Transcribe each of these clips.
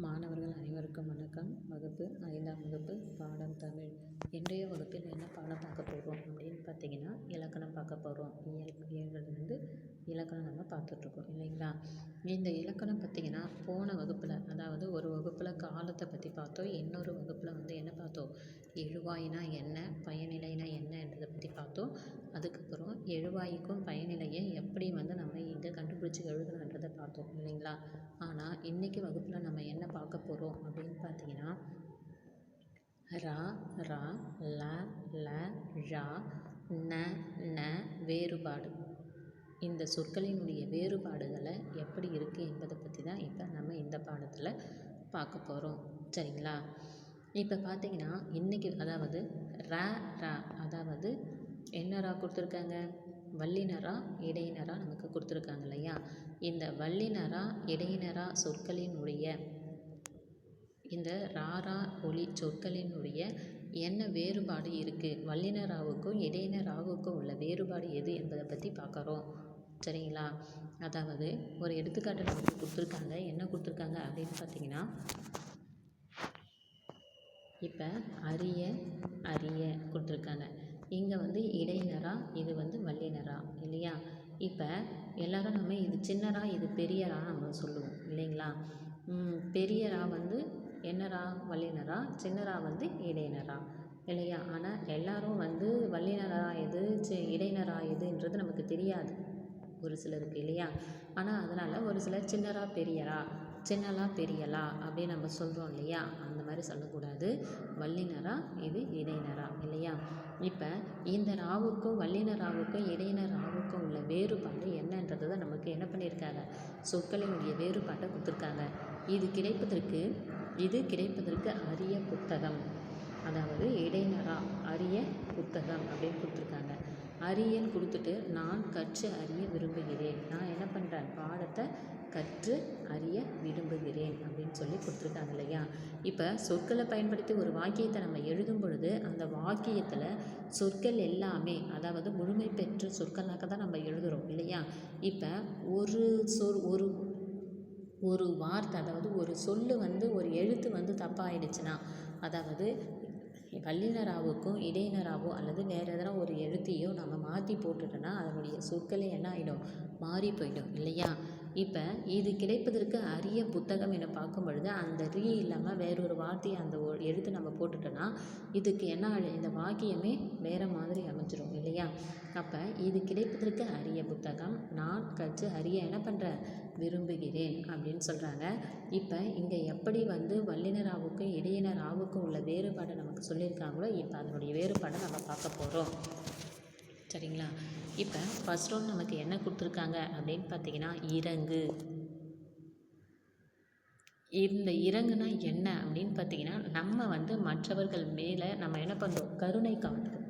மாணவர்கள் அனைவருக்கும் வணக்கம். வகுப்பு 5ஆம் வகுப்பு பாடம் தமிழ். இன்றைய வகுப்பில் என்ன பாடம் பார்க்க போகிறோம் அப்படின்னு பார்த்தீங்கன்னா, இலக்கணம் பார்க்க போகிறோம். இயல்களிலிருந்து இலக்கணம் நம்ம பார்த்துட்ருக்கோம் இல்லைங்களா. இந்த இலக்கணம் பார்த்திங்கன்னா போன வகுப்பில், அதாவது ஒரு வகுப்பில் காலத்தை பற்றி பார்த்தோம், இன்னொரு வகுப்பில் என்ன பார்த்தோம், எழுவாயினா என்ன, பயனிலைனா என்னன்றதை பற்றி பார்த்தோம். அதுக்கப்புறம் எழுவாய்க்கும் பயனிலையை எப்படி நம்ம இங்கே கண்டுபிடிச்சி எழுதணுன்றதை பார்த்தோம் இல்லைங்களா. ஆனால் இன்றைக்கி வகுப்பில் நம்ம என்ன பார்க்க போகிறோம் அப்படின்னு பார்த்தீங்கன்னா, ரா ரா ல ல ழா ந ந வேறுபாடு, இந்த சொற்களினுடைய வேறுபாடுகளை எப்படி இருக்குது என்பதை பற்றி தான் இப்போ நம்ம இந்த பாடத்தில் பார்க்க போகிறோம். சரிங்களா. இப்போ பார்த்தீங்கன்னா இன்றைக்கி அதாவது ர ரா, அதாவது என்ன ரா கொடுத்துருக்காங்க, வல்லினரா இடையினரா நமக்கு கொடுத்துருக்காங்க இல்லையா. இந்த வல்லினரா இடையினரா சொற்களினுடைய இந்த ராரா ஒலி சொற்களினுடைய என்ன வேறுபாடு இருக்குது, வல்லினராவுக்கும் இடையினராவுக்கும் உள்ள வேறுபாடு எது என்பதை பற்றி பார்க்குறோம். சரிங்களா. அதாவது ஒரு எடுத்துக்காட்டு நமக்கு கொடுத்துருக்காங்க. என்ன கொடுத்துருக்காங்க அப்படின்னு பார்த்தீங்கன்னா, இப்போ அரிய அரிய கொடுத்துருக்காங்க. இங்கே இடையினரா, இது வல்லினரா இல்லையா. இப்போ எல்லோரும் நம்ம இது சின்னரா இது பெரியரா நம்ம சொல்லுவோம் இல்லைங்களா. பெரியரா என்னரா வல்லினரா, சின்னரா இடையினரா இல்லையா. ஆனால் எல்லோரும் வல்லினரா எது இடையினரா எதுன்றது நமக்கு தெரியாது ஒரு சிலருக்கு இல்லையா. ஆனால் அதனால் ஒரு சிலர் சின்னரா பெரியரா, சின்னலா பெரியலா அப்படின்னு நம்ம சொல்கிறோம் இல்லையா. அந்த மாதிரி சொல்லக்கூடாது. வல்லினரா இது இடையினரா இல்லையா. இப்போ இந்த ராவுக்கும் வல்லினராவுக்கும் இடையினராவுக்கும் உள்ள வேறுபாடு என்னன்றது தான் நமக்கு என்ன பண்ணியிருக்காங்க, சொற்களினுடைய வேறுபாட்டை கொடுத்துருக்காங்க. இது கிடைப்பதற்கு அரிய புத்தகம், அதாவது இடையினரா அரிய புத்தகம் அப்படின்னு கொடுத்துருக்காங்க. அரியன்னு கொடுத்துட்டு நான் கற்று அறிய விரும்புகிறேன், நான் என்ன பண்ணுறேன், பாடத்தை கற்று அறிய விரும்புகிறேன் அப்படின்னு சொல்லி கொடுத்துருக்காங்க இல்லையா. இப்போ சொற்களை பயன்படுத்தி ஒரு வாக்கியத்தை நம்ம எழுதும் பொழுது அந்த வாக்கியத்தில் சொற்கள் எல்லாமே, அதாவது முழுமை பெற்ற சொற்களாக தான் நம்ம எழுதுகிறோம் இல்லையா. இப்போ ஒரு வார்த்தை, அதாவது ஒரு சொல்லு ஒரு எழுத்து தப்பாகிடுச்சுன்னா, அதாவது வல்லினராவுக்கும் இடையினராவோ அல்லது வேறு எதனா ஒரு எழுத்தையோ நம்ம மாற்றி போட்டுட்டோன்னா அதனுடைய சொற்களே என்ன ஆகிடும், மாறி போயிடும் இல்லையா. இப்போ இது கிடைப்பதற்கு அரிய புத்தகம் என பார்க்கும் பொழுது அந்த ரீ இல்லாமல் வேறொரு வார்த்தையை அந்த எழுத்து நம்ம போட்டுட்டோன்னா இதுக்கு என்ன, இந்த வாக்கியமே வேறு மாதிரி அமைஞ்சிரும் இல்லையா. அப்போ இது கிடைப்பதற்கு அரிய புத்தகம் நான் கற்று அறிய என்ன பண்ணுறேன், விரும்புகிறேன் அப்படின்னு சொல்கிறாங்க. இப்போ இங்கே எப்படி வல்லினராவுக்கும் இடையினராவுக்கும் உள்ள வேறுபாடை நமக்கு சொல்லியிருக்காங்களோ இப்போ அதனுடைய வேறுபாடை நம்ம பார்க்க போகிறோம். சரிங்களா. இப்போ ஃபஸ்ட் ஒன் நமக்கு என்ன கொடுத்துருக்காங்க அப்படின்னு பார்த்தீங்கன்னா இறங்கு. இந்த இறங்குனா என்ன அப்படின்னு பார்த்தீங்கன்னா, நம்ம மற்றவர்கள் மேலே நம்ம என்ன பண்ணுறோம், கருணை காட்டுறோம்.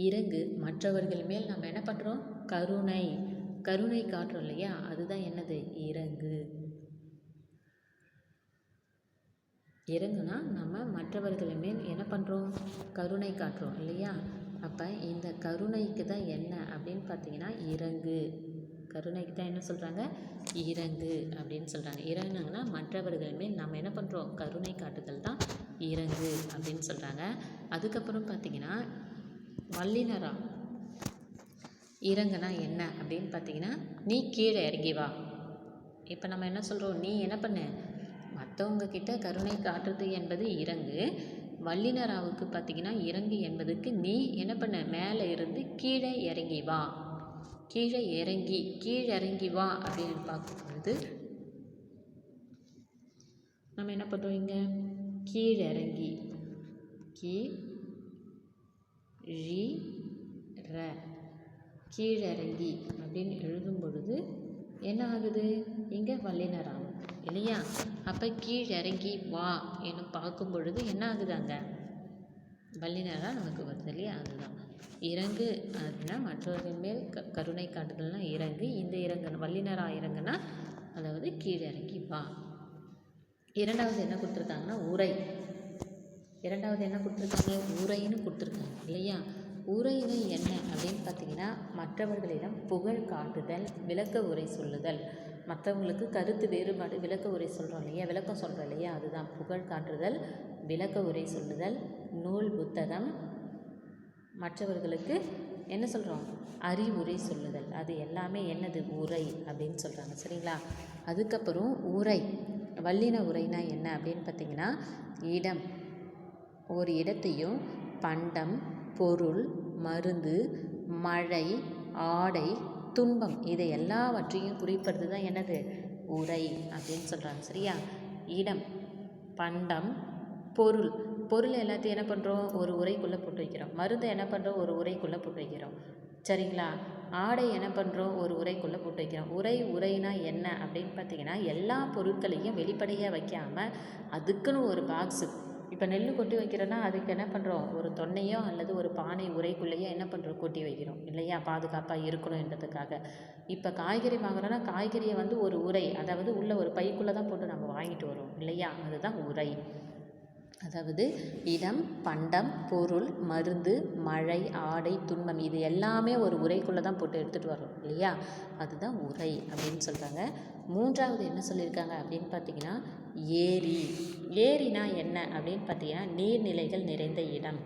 இறங்கு மற்றவர்கள் மேல் நம்ம என்ன பண்ணுறோம், கருணை காட்டுறோம் இல்லையா. அதுதான் என்னது, இறங்கு. இறங்குனா நம்ம மற்றவர்கள் மேல் என்ன பண்ணுறோம், கருணை காட்டுறோம் இல்லையா. அப்போ இந்த கருணைக்கு தான் என்ன அப்படின்னு பார்த்தீங்கன்னா இறங்கு. கருணைக்கு தான் என்ன சொல்கிறாங்க, இறங்கு அப்படின்னு சொல்கிறாங்க. இறங்குனா மற்றவர்கள் மேல் நம்ம என்ன பண்ணுறோம், கருணை காட்டுதல் தான் இறங்கு அப்படின்னு சொல்கிறாங்க. அதுக்கப்புறம் பார்த்திங்கன்னா வல்லினரா இறங்குனா என்ன அப்படின்னு பார்த்தீங்கன்னா, நீ கீழே இறங்கி வா. இப்போ நம்ம என்ன சொல்கிறோம், நீ என்ன பண்ணு, மற்றவங்க கிட்ட கருணை காட்டுறது என்பது இறங்கு. வல்லினராவுக்கு பார்த்திங்கன்னா இறங்கு என்பதுக்கு நீ என்ன பண்ண, மேலே இருந்து கீழே இறங்கி வா. கீழே இறங்கி வா அப்படின்னு பார்க்கும்பொழுது நம்ம என்ன பண்ணுறோம், இங்கே கீழிறங்கி கீழிறங்கி அப்படின்னு எழுதும் பொழுது என்ன ஆகுது, இங்கே வல்லினராகும் இல்லையா. அப்போ கீழிறங்கி வா என்று பார்க்கும் பொழுது என்ன ஆகுது, அங்கே வல்லினராக நமக்கு வருது இல்லையா. அதுதான் இறங்கு அப்படின்னா மற்றவர்கள் மேல் கருணை காட்டுதல்னா இறங்கு. இந்த இறங்கு வல்லினரா இறங்குனா அதாவது கீழிறங்கி வா. இரண்டாவது என்ன கொடுத்துருக்காங்கன்னா உரை. இரண்டாவது என்ன கொடுத்துருக்காங்க, உரைன்னு கொடுத்துருக்காங்க இல்லையா. உரையினை என்ன அப்படின்னு பார்த்தீங்கன்னா, மற்றவர்களிடம் புகழ் காட்டுதல், விளக்க உரை சொல்லுதல். மற்றவங்களுக்கு கருத்து வேறுபாடு விளக்க உரை சொல்கிறோம் இல்லையா, விளக்கம் சொல்கிறோம் இல்லையா, அதுதான் புகழ் காட்டுதல், விளக்க உரை சொல்லுதல், நூல் புத்தகம், மற்றவர்களுக்கு என்ன சொல்கிறோம், அறிவுரை சொல்லுதல். அது எல்லாமே என்னது, உரை அப்படின்னு சொல்கிறாங்க. சரிங்களா. அதுக்கப்புறம் உரை, வல்லின உரைனா என்ன அப்படின்னு பார்த்திங்கன்னா, இடம், ஒரு இடத்தையும் பண்டம், பொருள், மருந்து, மழை, ஆடை, துன்பம் இதை எல்லாவற்றையும் குறிப்பிடுறது தான் என்னது, உரை அப்படின்னு சொல்கிறாங்க. சரியா. இடம், பண்டம், பொருள், பொருள் எல்லாத்தையும் என்ன பண்ணுறோம், ஒரு உரைக்குள்ளே போட்டு வைக்கிறோம். மருந்தை என்ன பண்ணுறோம், ஒரு உரைக்குள்ளே போட்டு வைக்கிறோம். சரிங்களா. ஆடை என்ன பண்ணுறோம், ஒரு உரைக்குள்ளே போட்டு வைக்கிறோம். உரைனா என்ன அப்படின்னு பார்த்திங்கன்னா, எல்லா பொருட்களையும் வெளிப்படையாக வைக்காமல் அதுக்குன்னு ஒரு பாக்ஸு, இப்போ நெல் கொட்டி வைக்கிறோன்னா அதுக்கு என்ன பண்ணுறோம், ஒரு தொன்னையோ அல்லது ஒரு பானை உரைக்குள்ளேயோ என்ன பண்ணுறோம், கொட்டி வைக்கிறோம் இல்லையா, பாதுகாப்பாக இருக்கணுன்றதுக்காக. இப்போ காய்கறி வாங்குறோன்னா காய்கறியை வந்து ஒரு உரை, அதாவது உள்ள ஒரு பைக்குள்ளே தான் போட்டு நம்ம வாங்கிட்டு வரோம் இல்லையா, அதுதான் உரை. அதாவது இடம், பண்டம், பொருள், மருந்து, மழை, ஆடை, துன்பம் இது எல்லாமே ஒரு உரைக்குள்ளே தான் போட்டு எடுத்துகிட்டு வரோம் இல்லையா, அதுதான் உரை அப்படின்னு சொல்கிறாங்க. மூன்றாவது என்ன சொல்லியிருக்காங்க அப்படின்னு பார்த்திங்கன்னா, ஏரி. ஏரினா என்ன அப்படின்னு பார்த்திங்கன்னா, நீர்நிலைகள் நிறைந்த இடம்.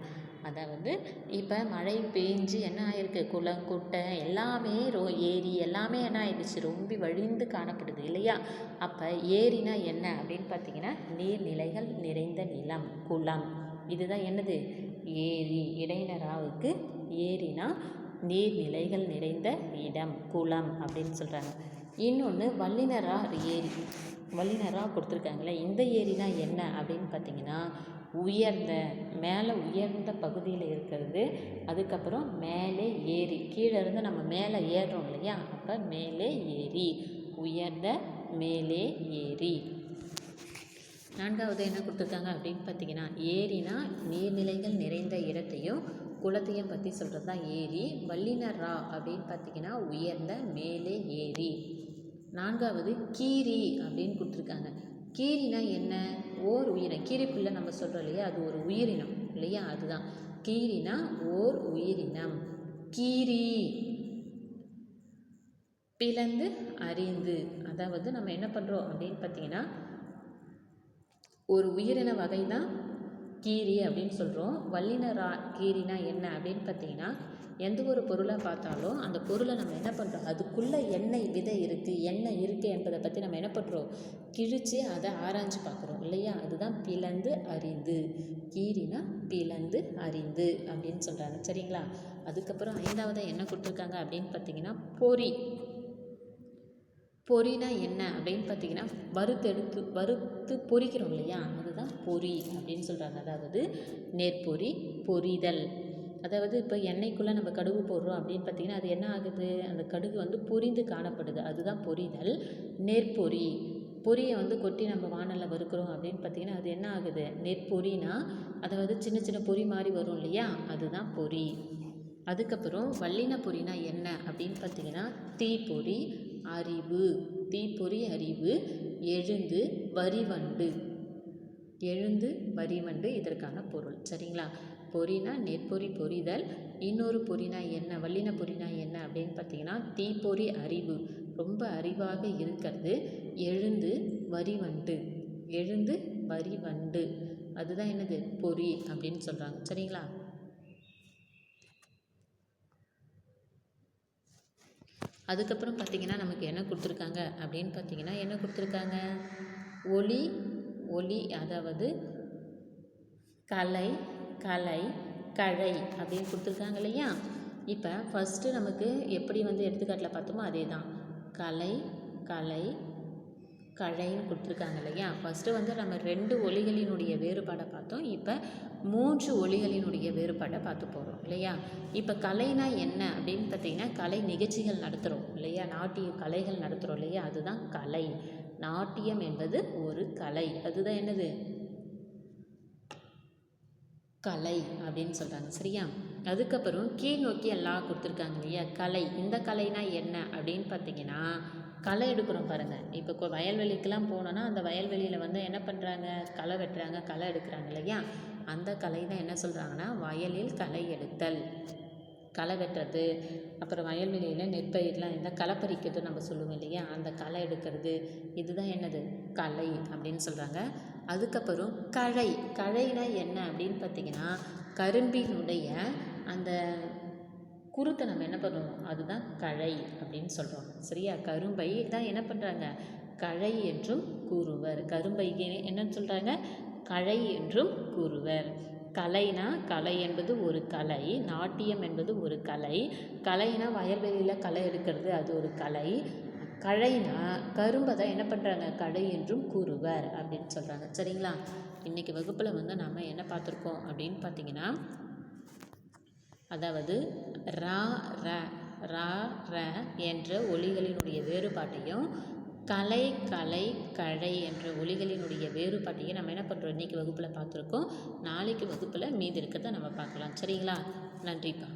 அதாவது இப்போ மழை பெஞ்சு என்ன ஆகிருக்கு, குளம், குட்டை எல்லாமே ஏரி எல்லாமே என்ன ஆயிடுச்சு, ரொம்ப வழிந்து காணப்படுது இல்லையா. அப்போ ஏரினா என்ன அப்படின்னு பார்த்திங்கன்னா, நீர்நிலைகள் நிறைந்த நிலம், குளம். இதுதான் என்னது, ஏரி. இடையினராவுக்கு ஏரினா நீர்நிலைகள் நிறைந்த இடம், குளம் அப்படின்னு சொல்கிறாங்க. இன்னொன்று வல்லினரா ஏரி, வல்லினரா கொடுத்துருக்காங்களே, இந்த ஏரினா என்ன அப்படின்னு பார்த்திங்கன்னா, உயர்ந்த, மேலே உயர்ந்த பகுதியில் இருக்கிறது. அதுக்கப்புறம் மேலே ஏரி, கீழே இருந்து நம்ம மேலே ஏறுறோம் இல்லையா, அப்போ மேலே ஏரி, உயர்ந்த மேலே ஏரி. நான்காவது என்ன கொடுத்துருக்காங்க அப்படின்னு பார்த்திங்கன்னா, ஏரினா நீர்நிலைகள் நிறைந்த இடத்தையும் குளத்தையும் பற்றி சொல்கிறது தான் ஏரி. வல்லினரா அப்படின்னு பார்த்திங்கன்னா, உயர்ந்த மேலே ஏரி. நான்காவது கீரி அப்படின்னு கொடுத்துருக்காங்க. கீரினா என்ன, ஓர் உயிரினம், கீரிப்புள்ள நம்ம சொல்கிறோம் இல்லையா, அது ஒரு உயிரினம் இல்லையா, அதுதான் கீரினா ஓர் உயிரினம். கீரி, பிளந்து அறிந்து, அதாவது நம்ம என்ன பண்ணுறோம் அப்படின்னு பார்த்திங்கன்னா, ஒரு உயிரின வகை தான் கீரி அப்படின்னு சொல்கிறோம். வல்லினரா கீரினா என்ன அப்படின்னு பார்த்திங்கன்னா, எந்த ஒரு பொருளை பார்த்தாலும் அந்த பொருளை நம்ம என்ன பண்ணுறோம், அதுக்குள்ளே என்ன விதை இருக்குது, என்ன இருக்குது என்பதை பற்றி நம்ம என்ன பண்ணுறோம், கிழித்து அதை ஆராய்ச்சி பார்க்குறோம் இல்லையா, அதுதான் பிளந்து அறிந்து. கீரினா பிளந்து அறிந்து அப்படின்னு சொல்கிறாங்க. சரிங்களா. அதுக்கப்புறம் ஐந்தாவது என்ன கொடுத்துருக்காங்க அப்படின்னு பார்த்திங்கன்னா, பொறி. பொறினா என்ன அப்படின்னு பார்த்திங்கன்னா, வறுத்து பொரிக்கிறோம் இல்லையா, அதுதான் பொறி அப்படின்னு சொல்கிறாங்க. அதாவது நெற்பொறி, பொரிதல். அதாவது இப்போ எண்ணெய்க்குள்ளே நம்ம கடுகு போடுறோம் அப்படின்னு பார்த்திங்கன்னா, அது என்ன ஆகுது, அந்த கடுகு வந்து பொரிந்து காணப்படுது, அதுதான் பொரிதல். நெற்பொறி, பொரியை வந்து கொட்டி நம்ம வானலில் வறுக்கிறோம் அப்படின்னு பார்த்திங்கன்னா, அது என்ன ஆகுது, நெற்பொறினா அதாவது சின்ன சின்ன பொறி மாதிரி வரும் இல்லையா, அதுதான் பொறி. அதுக்கப்புறம் வல்லின பொறினா என்ன அப்படின்னு பார்த்திங்கன்னா, தீப்பொறி, அறிவு. தீப்பொறி, அறிவு. எழுந்து, வரிவண்டு. எழுந்து, வரிவண்டு இதற்கான பொருள். சரிங்களா. பொறினா நெற்பொறி, பொரிதல். இன்னொரு பொறினா என்ன, வல்லின பொறினா என்ன அப்படின்னு பார்த்திங்கன்னா, தீப்பொறி, அறிவு, ரொம்ப அறிவாக இருக்கிறது. எழுந்து, வரிவண்டு. எழுந்து, வரிவண்டு அதுதான் என்னது, பொறி அப்படின்னு சொல்கிறாங்க. சரிங்களா. அதுக்கப்புறம் பார்த்திங்கன்னா, நமக்கு என்ன கொடுத்துருக்காங்க அப்படின்னு பார்த்திங்கன்னா, என்ன கொடுத்துருக்காங்க, ஒளி, ஒளி அதாவது கலை, கலை, கழை அப்படின்னு கொடுத்துருக்காங்க இல்லையா. இப்போ ஃபஸ்ட்டு நமக்கு எப்படி வந்து எடுத்துக்காட்டில் பார்த்தோமோ அதே தான், கலை, கலை, கழைன்னு கொடுத்துருக்காங்க இல்லையா. ஃபஸ்ட்டு வந்து நம்ம 2 ஒலிகளினுடைய வேறுபாடை பார்த்தோம். இப்போ 3 ஒலிகளினுடைய வேறுபாடை பார்த்து போகிறோம் இல்லையா. இப்போ கலைனா என்ன அப்படின்னு பார்த்திங்கன்னா, கலை நிகழ்ச்சிகள் நடத்துகிறோம் இல்லையா, நாட்டிய கலைகள் நடத்துகிறோம் இல்லையா, அதுதான் கலை. நாட்டியம் என்பது ஒரு கலை, அதுதான் என்னது, கலை அப்படின்னு சொல்கிறாங்க. சரியா. அதுக்கப்புறம் கீழ் நோக்கி எல்லாம் கொடுத்துருக்காங்க இல்லையா, கலை. இந்த கலைனா என்ன அப்படின்னு பார்த்திங்கன்னா, களை எடுக்கிறோம் பாருங்கள். இப்போ வயல்வெளிக்கெலாம் போனோன்னா அந்த வயல்வெளியில் வந்து என்ன பண்ணுறாங்க, களை வெட்டுறாங்க, களை எடுக்கிறாங்க இல்லையா, அந்த கலை தான் என்ன சொல்கிறாங்கன்னா, வயலில் களை எடுத்தல். களை வெட்டுறது, அப்புறம் வயல்வெளியில் நெற்பயிரெலாம் இருந்தால் களை பறிக்கிறது நம்ம சொல்லுவோம் இல்லையா, அந்த களை எடுக்கிறது, இதுதான் என்னது களை அப்படின்னு சொல்கிறாங்க. அதுக்கப்புறம் கழை. கழைனா என்ன அப்படின்னு பார்த்திங்கன்னா, கரும்பினுடைய அந்த குருத்தை நம்ம என்ன பண்ணுவோம், அதுதான் கழை அப்படின்னு சொல்கிறோம். சரியா? கரும்பை தான் என்ன பண்ணுறாங்க, கழை என்றும் கூறுவர். கரும்பைக்கு என்னன்னு சொல்கிறாங்க, கழை என்றும் கூறுவர். கலைனா, கலை என்பது ஒரு கலை, நாட்டியம் என்பது ஒரு கலை. கலைனா வயல்வெளியில் களை எடுக்கிறது, அது ஒரு கலை. கழைனா கரும்பை தான் என்ன பண்ணுறாங்க, கழை என்றும் கூறுவர் அப்படின்னு சொல்கிறாங்க. சரிங்களா? இன்றைக்கி வகுப்பில் வந்து நம்ம என்ன பார்த்துருக்கோம் அப்படின்னு பார்த்திங்கன்னா, அதாவது ரா ர ரா ர என்ற ஒலிகளினுடைய வேறுபாட்டையும், கலை கலை கழை என்ற ஒலிகளினுடைய வேறுபாட்டையும் நம்ம என்ன பண்ணுறோம், இன்றைக்கி வகுப்பில் பார்த்துருக்கோம். நாளைக்கு வகுப்பில் மீதி இருக்கிறத நம்ம பார்க்கலாம். சரிங்களா? நன்றிப்பா.